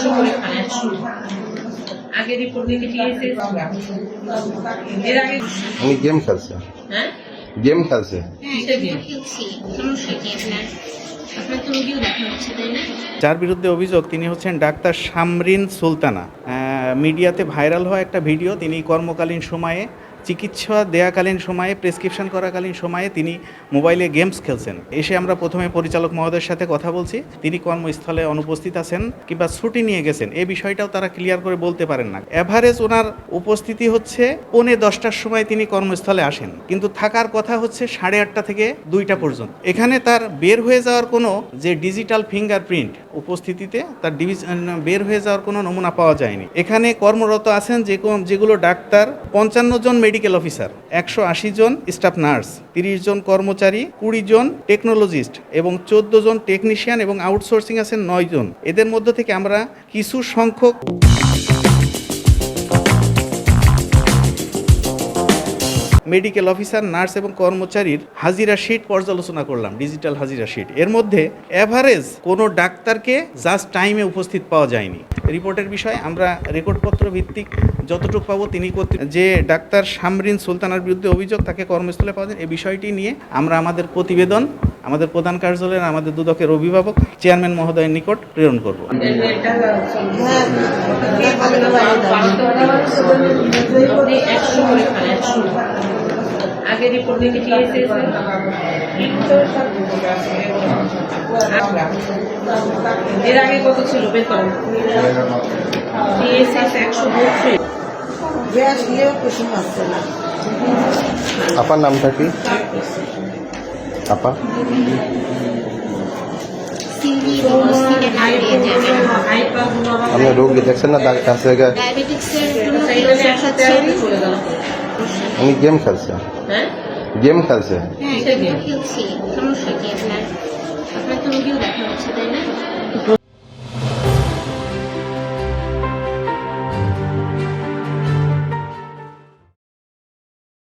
100 করে খান 100 আগে report negative এসেছে এর আগে উনি গেম খেলছে। হ্যাঁ গেম খেলছে। কিসের গেম খেলছি সমস্যা কি আপনার তো রোগীও দেখা হচ্ছে তাই না? যার বিরুদ্ধে অভিযোগ তিনি হচ্ছেন ডাক্তার শামরিন সুলতানা। মিডিয়াতে ভাইরাল হওয়া একটা ভিডিও, তিনি কর্মকালীন সময়ে চিকিৎসা দেয়াকালীন সময়ে প্রেসক্রিপশন করাকালীন সময়ে তিনি মোবাইলে গেমস খেলছেন। এসে আমরা প্রথমে পরিচালক মহোদয়ের সাথে কথা বলছি, তিনি কর্মস্থলে অনুপস্থিত আছেন কিংবা ছুটি নিয়ে গেছেন এই বিষয়টাও তারা ক্লিয়ার করে বলতে পারেন না। এভারেজ ওনার উপস্থিতি হচ্ছে 9:10টার সময় তিনি কর্মস্থলে আসেন, কিন্তু থাকার কথা হচ্ছে 8:30 থেকে 2টা পর্যন্ত। এখানে তার বের হয়ে যাওয়ার কোনো যে ডিজিটাল ফিঙ্গারপ্রিন্ট উপস্থিতিতে তার বের হয়ে যাওয়ার কোনো নমুনা পাওয়া যায়নি। এখানে কর্মরত আছেন যেগুলো ডাক্তার 55 জন মেডিকেল অফিসার, 180 জন স্টাফ নার্স, 30 জন কর্মচারী, 20 জন টেকনোলজিস্ট এবং 14 জন টেকনিশিয়ান এবং আউটসোর্সিং আছেন 9 জন। এদের মধ্য থেকে আমরা কিছু সংখ্যক মেডিকেল অফিসার, নার্স এবং কর্মচারীর হাজিরা শিট পর্যালোচনা করলাম, ডিজিটাল হাজিরা শিট। এর মধ্যে এভারেজ কোনো ডাক্তারকে জাস্ট টাইমে উপস্থিত পাওয়া যায়নি। রিপোর্টের বিষয়ে আমরা রেকর্ডপত্র ভিত্তিক যতটুকু পাবো তিনি যে ডাক্তার শামরিন সুলতানার বিরুদ্ধে অভিযোগ তাকে কর্মস্থলে পাওয়া যায় এই বিষয়টি নিয়ে আমরা আমাদের প্রতিবেদন আমাদের প্রধান কার্যালয়ের আমাদের দুদকের অভিভাবক চেয়ারম্যান মহোদয়ের নিকট প্রেরণ করব। আগে রিপোর্ট নেগেটিভ এসেছে এর আগে কত ছিল বেতন? টিএসএস 132 গ্যাস দিয়েও কিছু আসছে না। আপার নামটা কি? আপা আপনি রোগী দেখছেন না কাছে উনি গেম খেলছে। হ্যাঁ গেম খেলছে। কিসের গেম খেলছি সমস্যা কি আপনার তো রোগীও দেখা হচ্ছে তাই না?